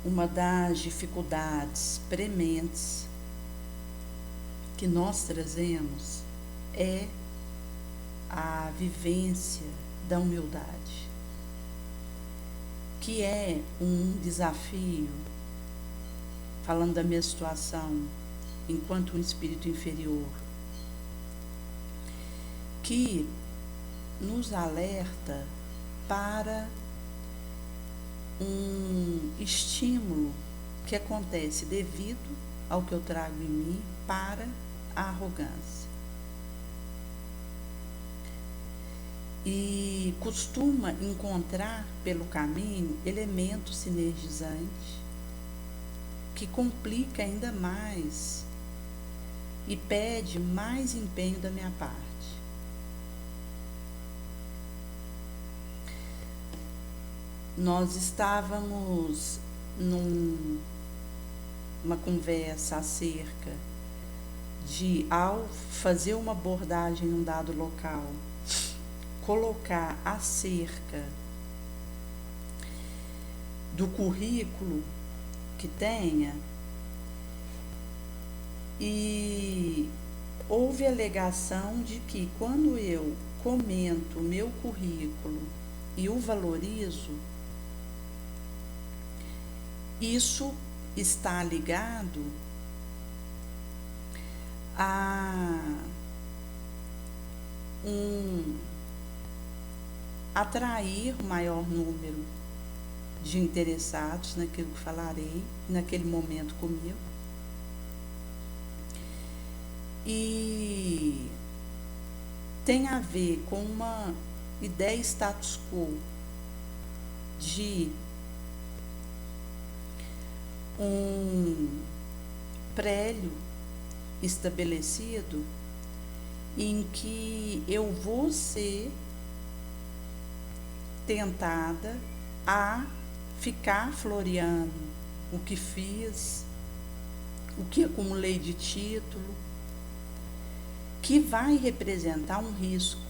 uma das dificuldades prementes que nós trazemos é a vivência da humildade, que é um desafio, falando da minha situação enquanto um espírito inferior, que nos alerta para um estímulo que acontece devido ao que eu trago em mim para a arrogância. E costuma encontrar pelo caminho elementos sinergizantes que complica ainda mais e pede mais empenho da minha parte. Nós estávamos numa conversa acerca de, ao fazer uma abordagem em um dado local, colocar acerca do currículo que tenha, e houve a alegação de que quando eu comento o meu currículo e o valorizo, isso está ligado a atrair o maior número de interessados naquilo que falarei, naquele momento comigo. E tem a ver com uma ideia status quo de um prédio estabelecido em que eu vou ser tentada a ficar floreando o que fiz, o que acumulei de título, que vai representar um risco.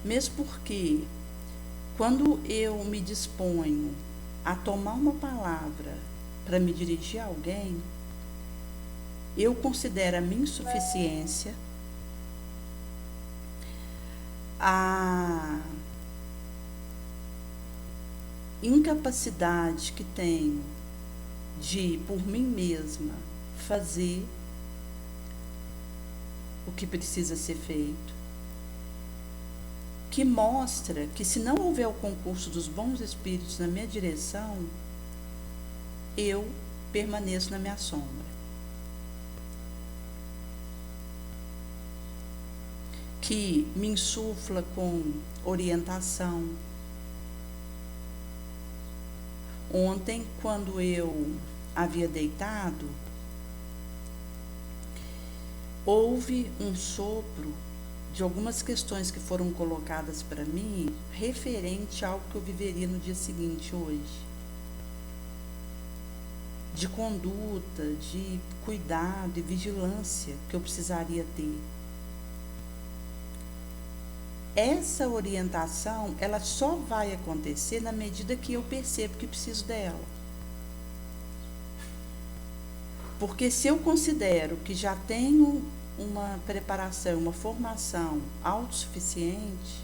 Mesmo porque, quando eu me disponho a tomar uma palavra para me dirigir a alguém, eu considero a minha insuficiência, a incapacidade que tenho de, por mim mesma, fazer o que precisa ser feito, que mostra que, se não houver o concurso dos bons espíritos na minha direção, eu permaneço na minha sombra. Que me insufla com orientação. Ontem, quando eu havia deitado, houve um sopro de algumas questões que foram colocadas para mim referente ao que eu viveria no dia seguinte, hoje. De conduta, de cuidado e vigilância que eu precisaria ter. Essa orientação, ela só vai acontecer na medida que eu percebo que preciso dela. Porque se eu considero que já tenho uma preparação, uma formação autossuficiente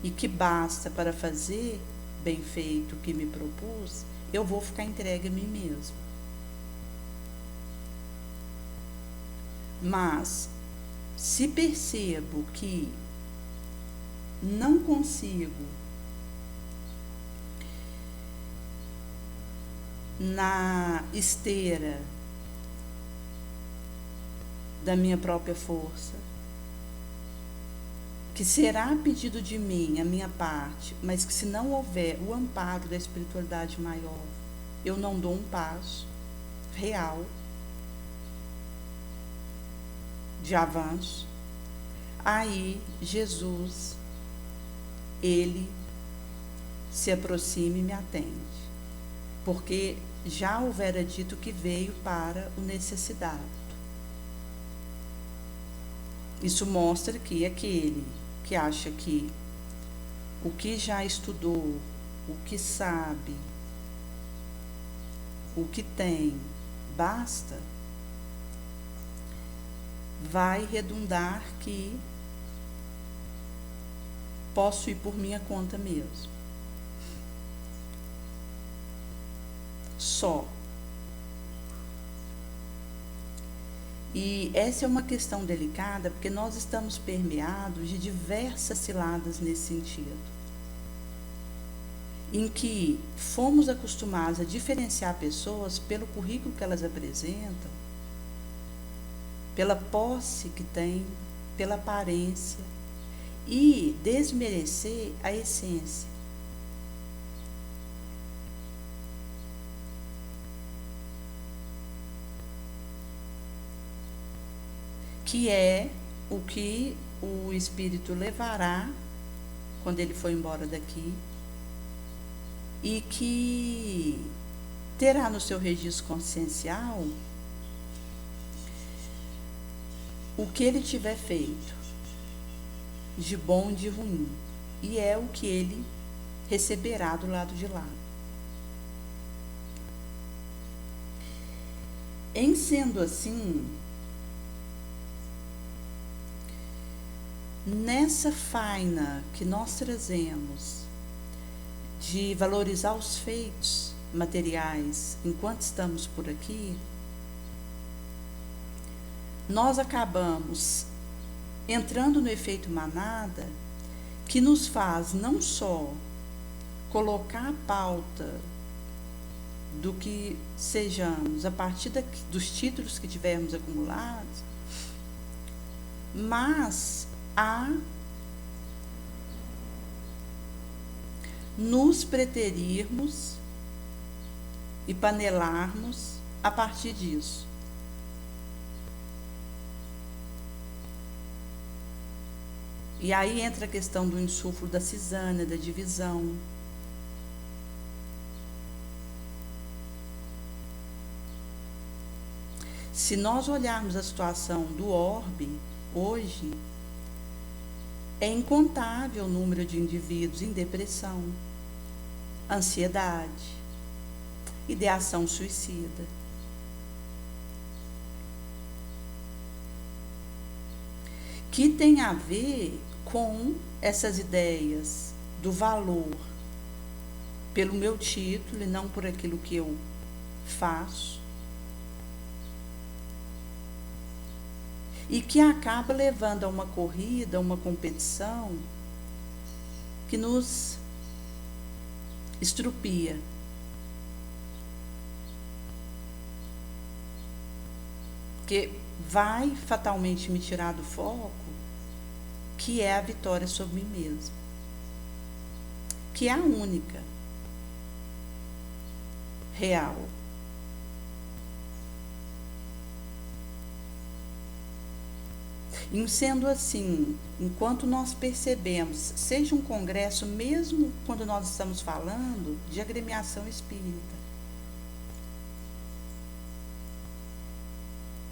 e que basta para fazer bem feito o que me propus, eu vou ficar entregue a mim mesmo. Mas, se percebo que não consigo, na esteira da minha própria força, que será pedido de mim a minha parte, mas que, se não houver o amparo da espiritualidade maior, eu não dou um passo real de avanço, aí Jesus, ele se aproxima e me atende, porque já houvera dito que veio para o necessitado. Isso mostra que aquele que acha que o que já estudou, o que sabe, o que tem, basta, vai redundar que posso ir por minha conta mesmo. Só. E essa é uma questão delicada, porque nós estamos permeados de diversas ciladas nesse sentido, em que fomos acostumados a diferenciar pessoas pelo currículo que elas apresentam, pela posse que têm, pela aparência, e desmerecer a essência. Que é o que o espírito levará quando ele for embora daqui, e que terá no seu registro consciencial o que ele tiver feito, de bom e de ruim, e é o que ele receberá do lado de lá. Em sendo assim, nessa faina que nós trazemos de valorizar os feitos materiais enquanto estamos por aqui, nós acabamos entrando no efeito manada, que nos faz não só colocar a pauta do que sejamos a partir dos títulos que tivermos acumulados, mas a nos preterirmos e panelarmos a partir disso. E aí entra a questão do insuflo da cisânia, da divisão. Se nós olharmos a situação do orbe hoje, é incontável o número de indivíduos em depressão, ansiedade, ideação suicida. Que tem a ver com essas ideias do valor pelo meu título e não por aquilo que eu faço, e que acaba levando a uma corrida, a uma competição que nos estrupia. Que vai fatalmente me tirar do foco, que é a vitória sobre mim mesmo, que é a única, real. E sendo assim, enquanto nós percebemos, seja um congresso, mesmo quando nós estamos falando de agremiação espírita,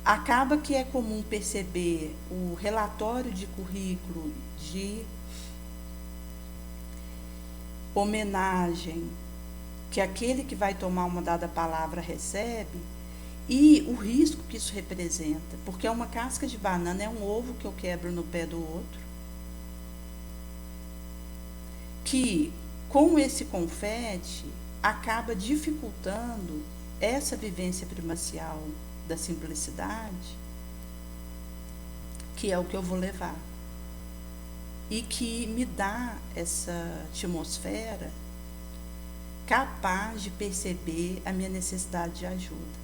acaba que é comum perceber o relatório de currículo de homenagem que aquele que vai tomar uma dada palavra recebe, e o risco que isso representa, porque é uma casca de banana, é um ovo que eu quebro no pé do outro, que com esse confete acaba dificultando essa vivência primacial da simplicidade, que é o que eu vou levar, e que me dá essa atmosfera capaz de perceber a minha necessidade de ajuda.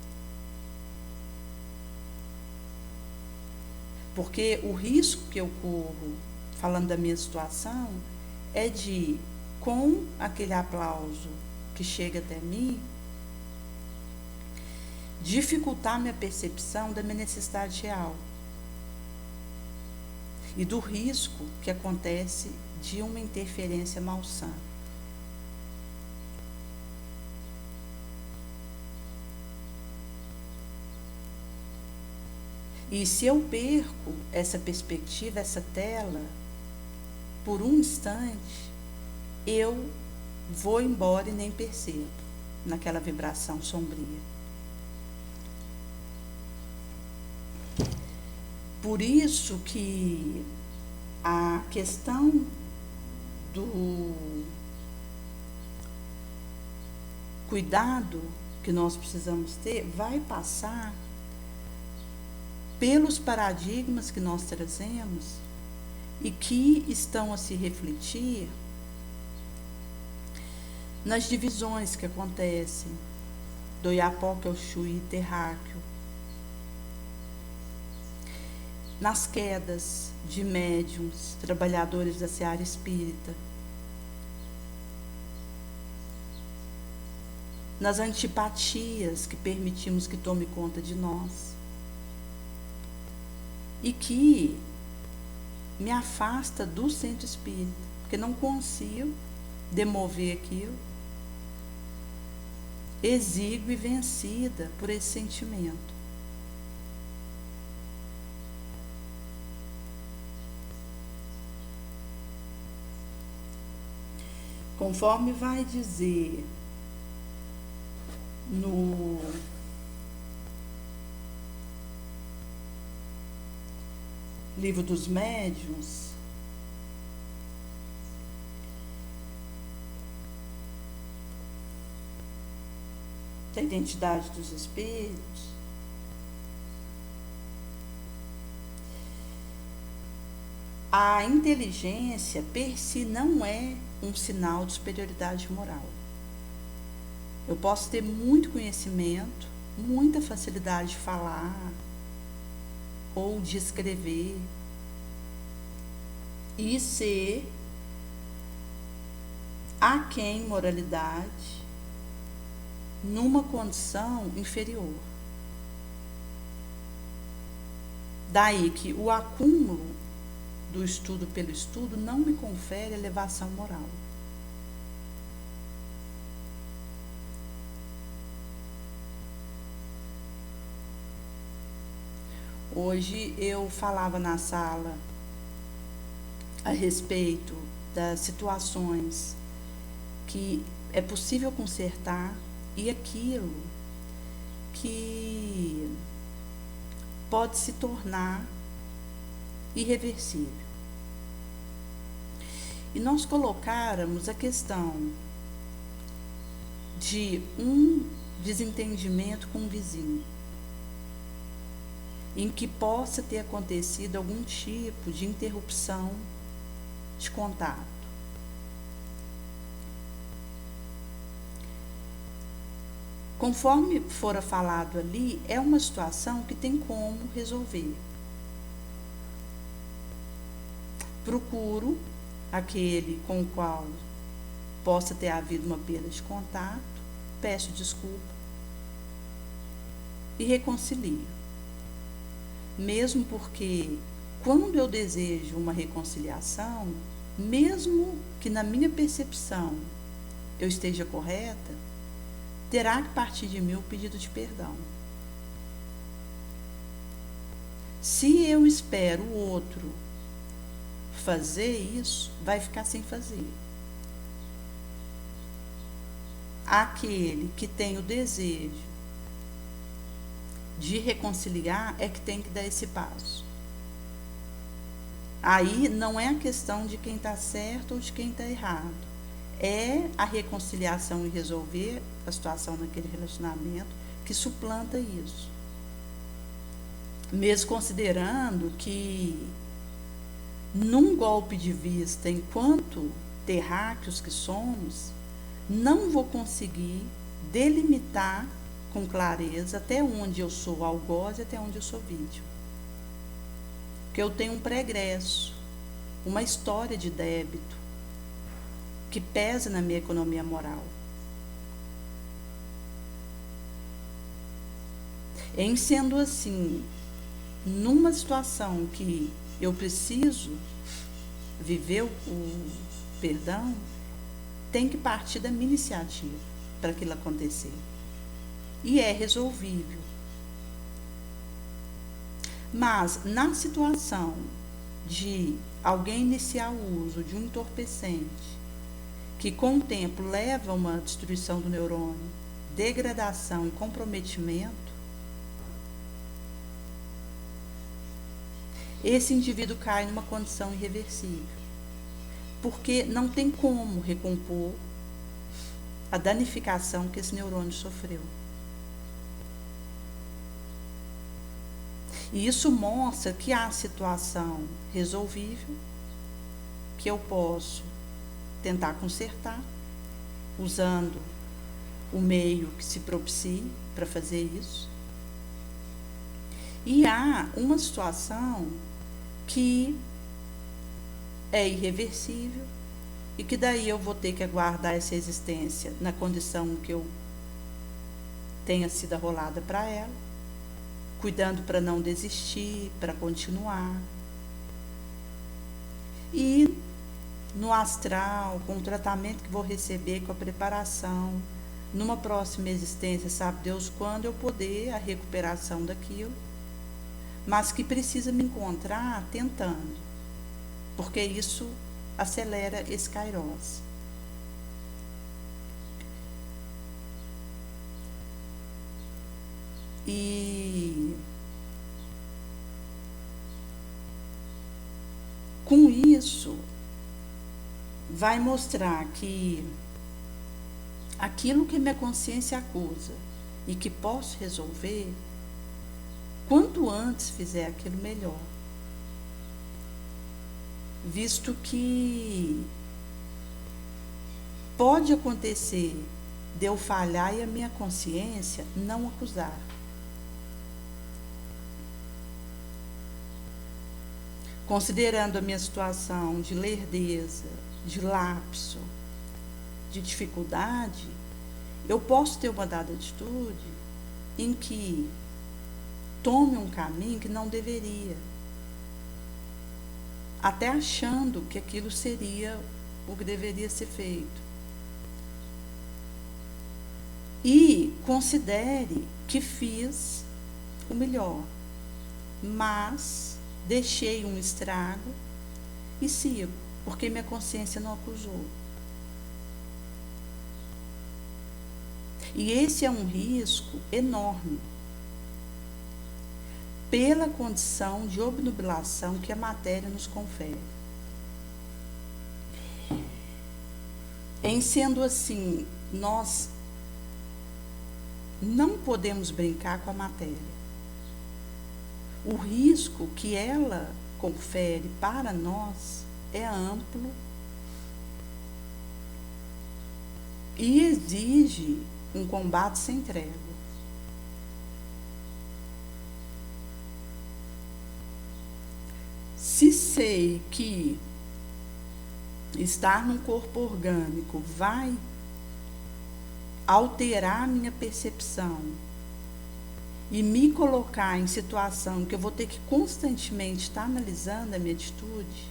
Porque o risco que eu corro, falando da minha situação, é de, com aquele aplauso que chega até mim, dificultar minha percepção da minha necessidade real e do risco que acontece de uma interferência malsã. E se eu perco essa perspectiva, essa tela, por um instante, eu vou embora e nem percebo naquela vibração sombria. Por isso que a questão do cuidado que nós precisamos ter vai passar pelos paradigmas que nós trazemos e que estão a se refletir nas divisões que acontecem do Oiapoque ao Chuí terráqueo, nas quedas de médiuns, trabalhadores da seara espírita, nas antipatias que permitimos que tome conta de nós e que me afasta do centro espírita, porque não consigo demover aquilo, exígua e vencida por esse sentimento. Conforme vai dizer no Livro dos Médiuns, da identidade dos espíritos, a inteligência per si não é um sinal de superioridade moral. Eu posso ter muito conhecimento, muita facilidade de falar ou de escrever e ser aquém moralidade numa condição inferior. Daí que o acúmulo do estudo pelo estudo não me confere elevação moral. Hoje eu falava na sala a respeito das situações que é possível consertar e aquilo que pode se tornar irreversível. E nós colocáramos a questão de um desentendimento com o vizinho, em que possa ter acontecido algum tipo de interrupção de contato. Conforme fora falado ali, é uma situação que tem como resolver. Procuro aquele com o qual possa ter havido uma perda de contato, peço desculpa e reconcilio. Mesmo porque, quando eu desejo uma reconciliação, mesmo que na minha percepção eu esteja correta, terá que partir de mim o pedido de perdão. Se eu espero o outro fazer isso, vai ficar sem fazer. Aquele que tem o desejo de reconciliar é que tem que dar esse passo. Aí não é a questão de quem está certo ou de quem está errado. É a reconciliação e resolver a situação naquele relacionamento que suplanta isso. Mesmo considerando que num golpe de vista, enquanto terráqueos que somos, não vou conseguir delimitar com clareza até onde eu sou algoz e até onde eu sou vítima. Porque eu tenho um pregresso, uma história de débito que pesa na minha economia moral. Em sendo assim, numa situação que eu preciso viver o perdão, tem que partir da minha iniciativa para aquilo acontecer. E é resolvível. Mas, na situação de alguém iniciar o uso de um entorpecente que com o tempo leva a uma destruição do neurônio, degradação e comprometimento, esse indivíduo cai numa condição irreversível, porque não tem como recompor a danificação que esse neurônio sofreu. E isso mostra que há situação resolvível, que eu posso tentar consertar, usando o meio que se propicie para fazer isso. E há uma situação que é irreversível e que daí eu vou ter que aguardar essa existência na condição que eu tenha sido arrolada para ela, cuidando para não desistir, para continuar. E no astral, com o tratamento que vou receber, com a preparação, numa próxima existência, sabe Deus quando eu poder a recuperação daquilo, mas que precisa me encontrar tentando, porque isso acelera esse Kairos. E com isso vai mostrar que aquilo que minha consciência acusa e que posso resolver, quanto antes fizer aquilo, melhor. Visto que pode acontecer de eu falhar e a minha consciência não acusar. Considerando a minha situação de lerdeza, de lapso, de dificuldade, eu posso ter uma dada atitude em que tome um caminho que não deveria, até achando que aquilo seria o que deveria ser feito. E considere que fiz o melhor, mas deixei um estrago e sigo, porque minha consciência não acusou. E esse é um risco enorme, pela condição de obnubilação que a matéria nos confere. Em sendo assim, nós não podemos brincar com a matéria. O risco que ela confere para nós é amplo e exige um combate sem trégua. Se sei que estar num corpo orgânico vai alterar a minha percepção e me colocar em situação que eu vou ter que constantemente estar analisando a minha atitude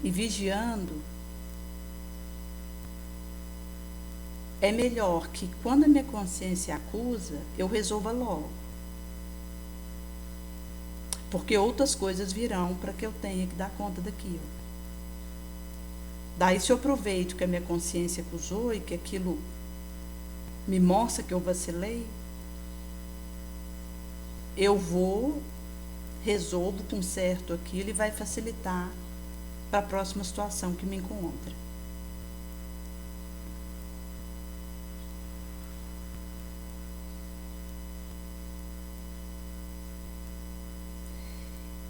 e vigiando, é melhor que quando a minha consciência acusa, eu resolva logo. Porque outras coisas virão para que eu tenha que dar conta daquilo. Daí, se eu aproveito que a minha consciência acusou e que aquilo me mostra que eu vacilei, eu vou, resolvo, conserto aquilo e vai facilitar para a próxima situação que me encontra.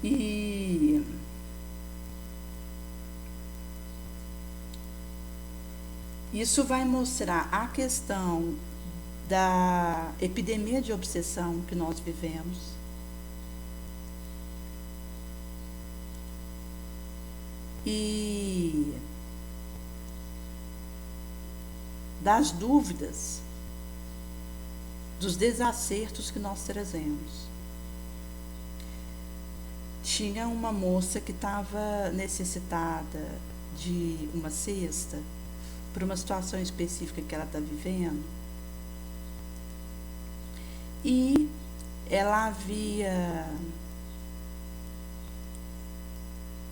E isso vai mostrar a questão da epidemia de obsessão que nós vivemos. E das dúvidas, dos desacertos que nós trazemos. Tinha uma moça que estava necessitada de uma cesta por uma situação específica que ela está vivendo, e ela havia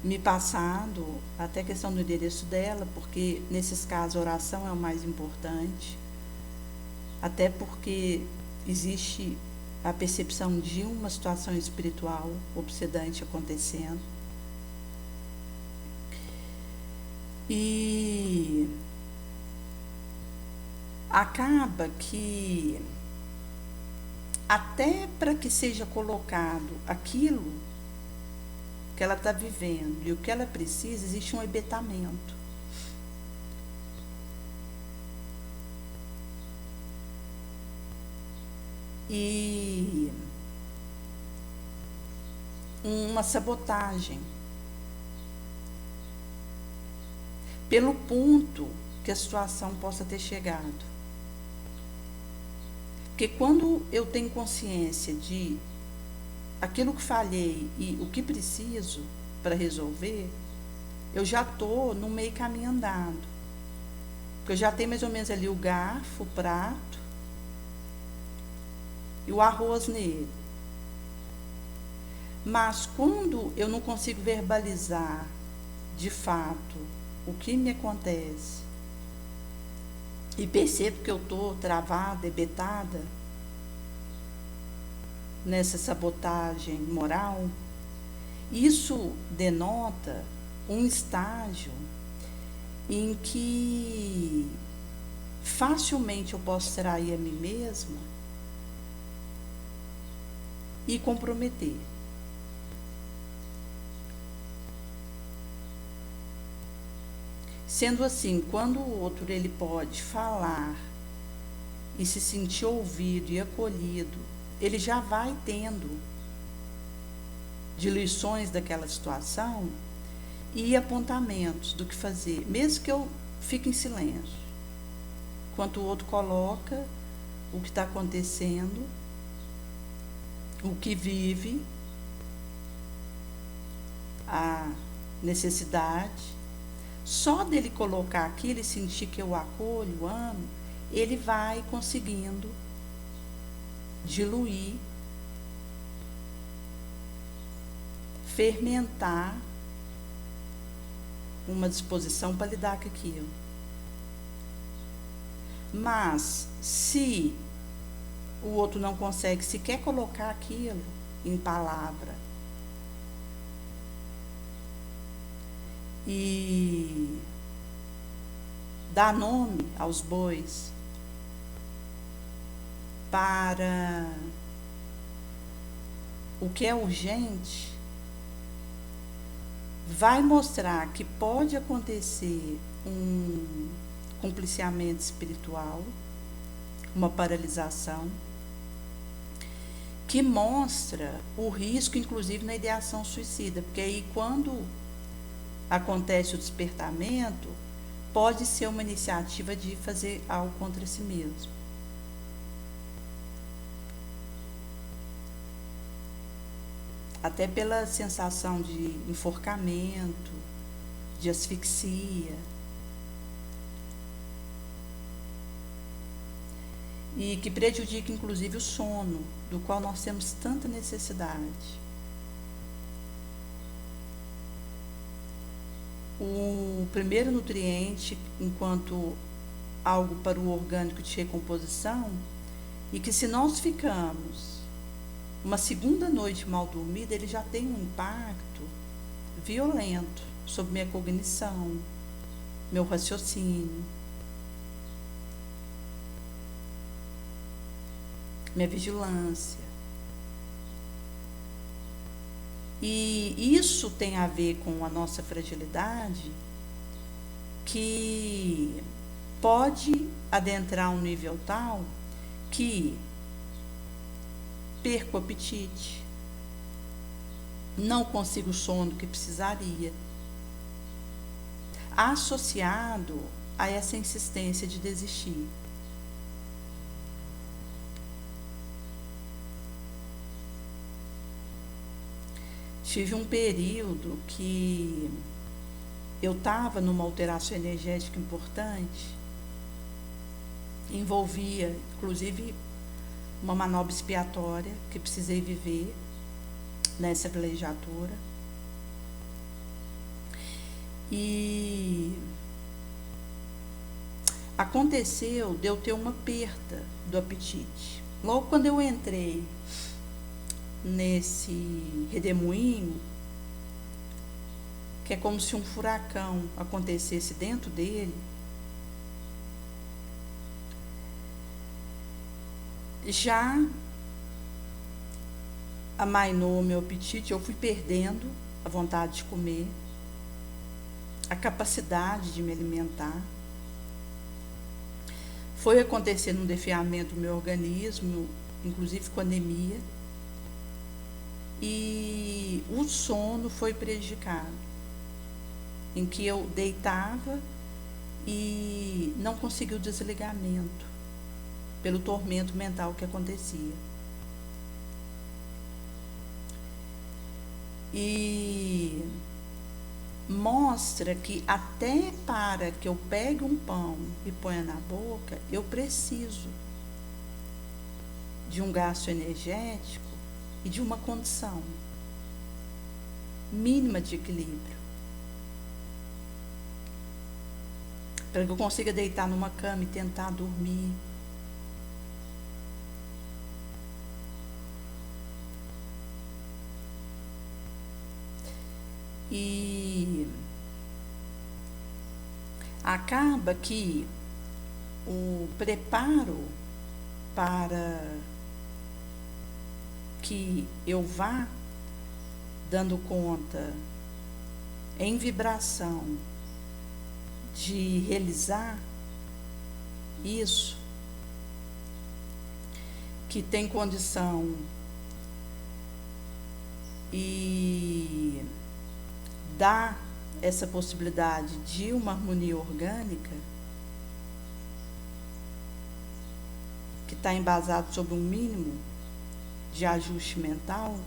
me passado até a questão do endereço dela, porque nesses casos a oração é o mais importante, até porque existe a percepção de uma situação espiritual obsedante acontecendo. E acaba que até para que seja colocado aquilo que ela está vivendo e o que ela precisa, existe um abetamento. E uma sabotagem pelo ponto que a situação possa ter chegado. Porque quando eu tenho consciência de aquilo que falhei e o que preciso para resolver, eu já estou no meio caminho andado. Porque eu já tenho mais ou menos ali o garfo, o prato e o arroz nele. Mas quando eu não consigo verbalizar de fato o que me acontece e percebo que eu estou travada, ebetada nessa sabotagem moral, isso denota um estágio em que facilmente eu posso trair a mim mesma e comprometer. Sendo assim, quando o outro ele pode falar e se sentir ouvido e acolhido, ele já vai tendo de lições daquela situação e apontamentos do que fazer, mesmo que eu fique em silêncio, enquanto o outro coloca o que está acontecendo, o que vive, a necessidade. Só dele colocar aquilo e sentir que eu acolho, amo, ele vai conseguindo diluir, fermentar uma disposição para lidar com aquilo. Mas, se o outro não consegue sequer colocar aquilo em palavra e dar nome aos bois para o que é urgente, vai mostrar que pode acontecer um compliciamento espiritual, uma paralisação, que mostra o risco, inclusive, na ideação suicida, porque aí quando acontece o despertamento, pode ser uma iniciativa de fazer algo contra si mesmo. Até pela sensação de enforcamento, de asfixia. E que prejudica, inclusive, o sono, do qual nós temos tanta necessidade. O primeiro nutriente, enquanto algo para o orgânico de recomposição, e que se nós ficamos uma segunda noite mal dormida, ele já tem um impacto violento sobre minha cognição, meu raciocínio, minha vigilância. E isso tem a ver com a nossa fragilidade, que pode adentrar um nível tal que perco o apetite, não consigo o sono que precisaria, associado a essa insistência de desistir. Tive um período que eu estava numa alteração energética importante, envolvia, inclusive, uma manobra expiatória que precisei viver nessa legislatura. E aconteceu de eu ter uma perda do apetite. Logo quando eu entrei nesse redemoinho, que é como se um furacão acontecesse dentro dele, já amainou o meu apetite, eu fui perdendo a vontade de comer, a capacidade de me alimentar. Foi acontecendo um definhamento do meu organismo, inclusive com anemia, e o sono foi prejudicado, em que eu deitava e não conseguia o desligamento pelo tormento mental que acontecia. E mostra que até para que eu pegue um pão e ponha na boca, eu preciso de um gasto energético e de uma condição mínima de equilíbrio, para que eu consiga deitar numa cama e tentar dormir. E acaba que o preparo para que eu vá dando conta em vibração de realizar isso, que tem condição e dá essa possibilidade de uma harmonia orgânica, que está embasado sobre um mínimo de ajuste mental,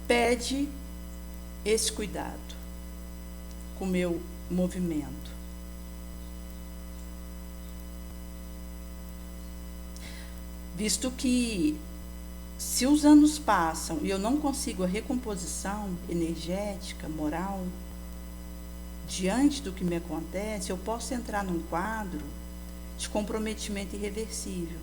pede esse cuidado com o meu movimento. Visto que, se os anos passam e eu não consigo a recomposição energética, moral, diante do que me acontece, eu posso entrar num quadro de comprometimento irreversível.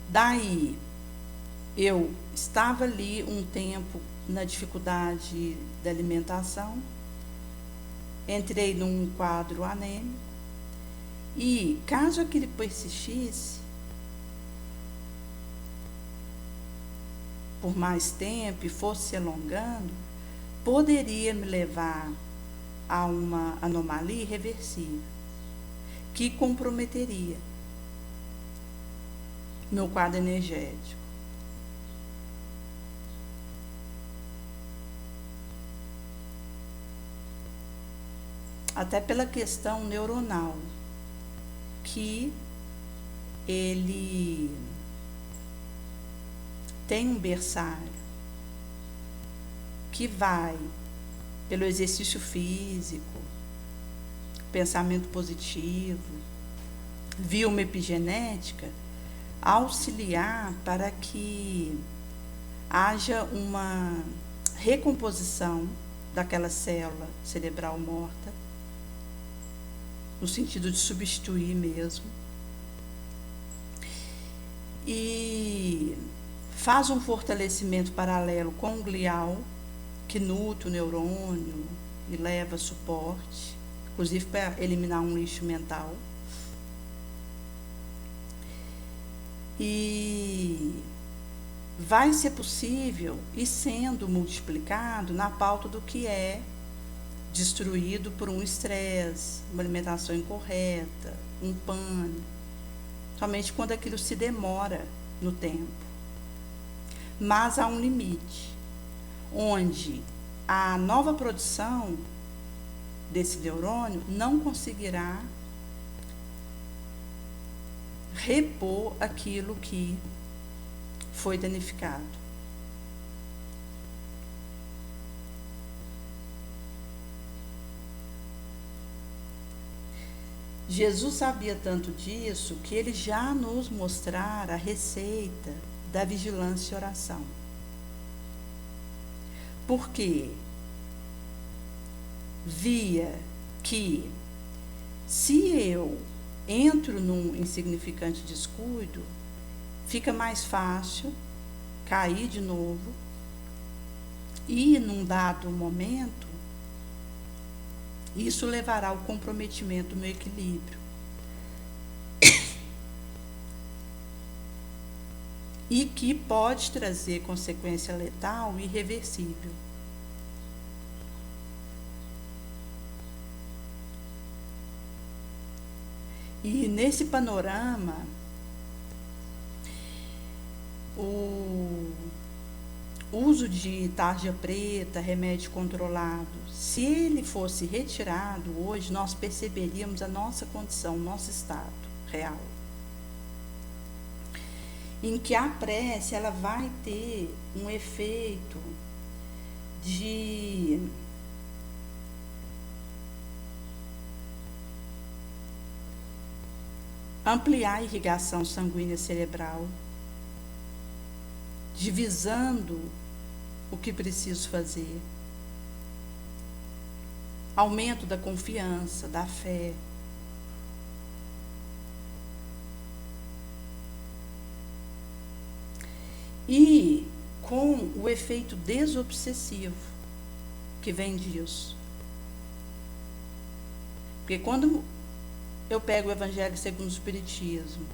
Daí, eu estava ali um tempo na dificuldade da alimentação, entrei num quadro anêmico e, caso aquilo persistisse por mais tempo e fosse se alongando, poderia me levar a uma anomalia irreversível, que comprometeria meu quadro energético. Até pela questão neuronal, que ele tem um berçário que vai, pelo exercício físico, pensamento positivo, via uma epigenética, auxiliar para que haja uma recomposição daquela célula cerebral morta, no sentido de substituir mesmo, e faz um fortalecimento paralelo com o glial, que nutre o neurônio e leva suporte, inclusive para eliminar um lixo mental. E vai ser possível ir sendo multiplicado na pauta do que é destruído por um estresse, uma alimentação incorreta, um pânico, somente quando aquilo se demora no tempo. Mas há um limite, onde a nova produção desse neurônio não conseguirá repor aquilo que foi danificado. Jesus sabia tanto disso que ele já nos mostrara a receita da vigilância e oração. Porque via que se eu entro num insignificante descuido, fica mais fácil cair de novo e, num dado momento, isso levará ao comprometimento do meu equilíbrio. E que pode trazer consequência letal e irreversível. E nesse panorama, o uso de tarja preta, remédio controlado, se ele fosse retirado hoje, nós perceberíamos a nossa condição, nosso estado real. Em que a prece, ela vai ter um efeito de ampliar a irrigação sanguínea cerebral, divisando o que preciso fazer, aumento da confiança, da fé. E com o efeito desobsessivo que vem disso. Porque quando eu pego o Evangelho segundo o Espiritismo,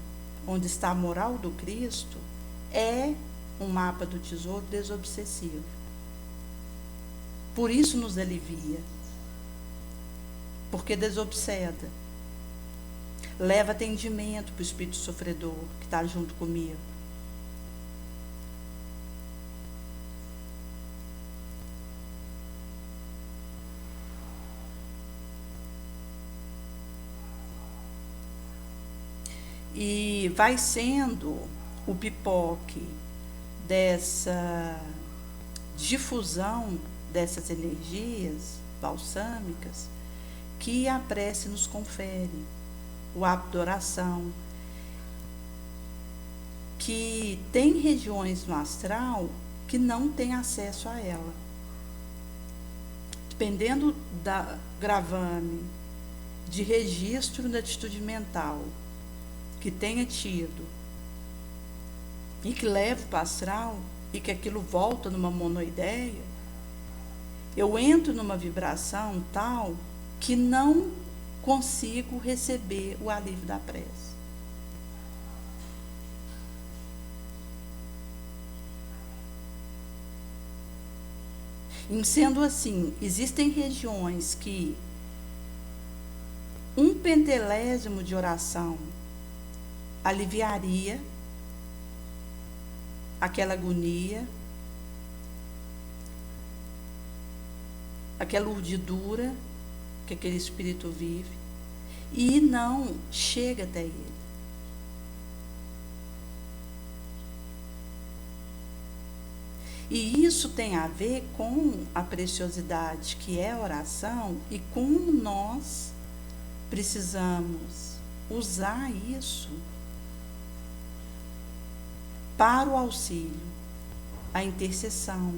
onde está a moral do Cristo, é um mapa do tesouro desobsessivo. Por isso nos alivia. Porque desobseda. Leva atendimento para o espírito sofredor que está junto comigo. E vai sendo o pipoque dessa difusão dessas energias balsâmicas que a prece nos confere, o hábito de oração, que tem regiões no astral que não tem acesso a ela. Dependendo da gravame de registro da atitude mental que tenha tido e que leve para o astral e que aquilo volta numa monoideia, eu entro numa vibração tal que não consigo receber o alívio da prece. E sendo assim, existem regiões que um pentelésimo de oração aliviaria aquela agonia, aquela urdidura que aquele espírito vive e não chega até ele. E isso tem a ver com a preciosidade que é a oração e como nós precisamos usar isso para o auxílio, a intercessão.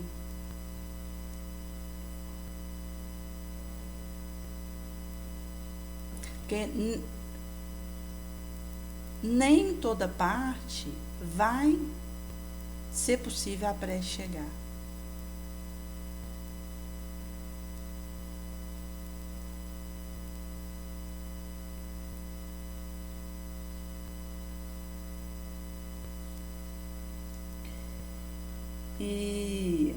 Porque nem em toda parte vai ser possível a prece chegar. E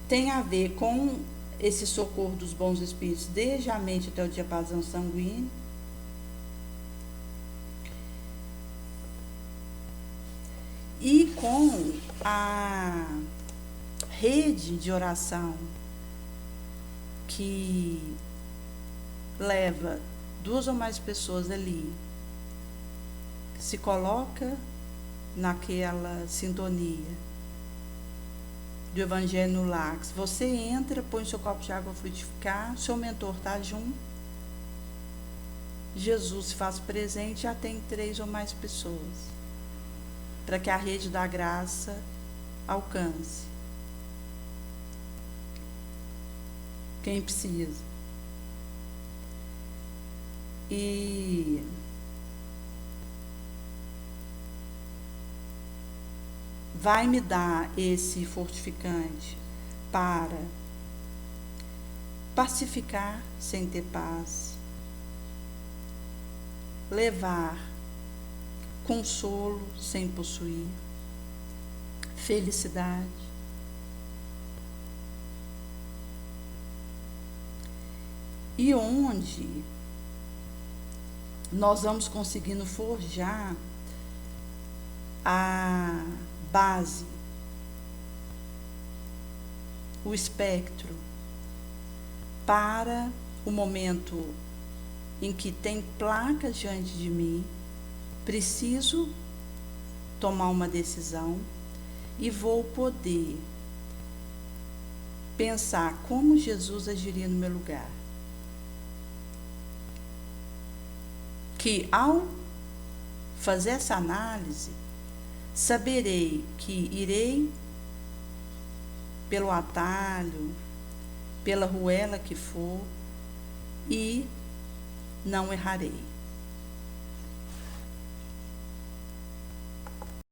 tem a ver com esse socorro dos bons espíritos, desde a mente até o diapasão sanguíneo. E com a rede de oração que leva duas ou mais pessoas ali, se coloca naquela sintonia do Evangelho no Lar. Se você entra, põe seu copo de água frutificar, seu mentor está junto, Jesus se faz presente, já tem 3 ou mais pessoas, para que a rede da graça alcance quem precisa. E vai me dar esse fortificante para pacificar sem ter paz, levar consolo sem possuir, felicidade. E onde nós vamos conseguindo forjar a base, o espectro, para o momento em que tem placas diante de mim, preciso tomar uma decisão e vou poder pensar como Jesus agiria no meu lugar. Que ao fazer essa análise, saberei que irei pelo atalho, pela ruela que for, e não errarei.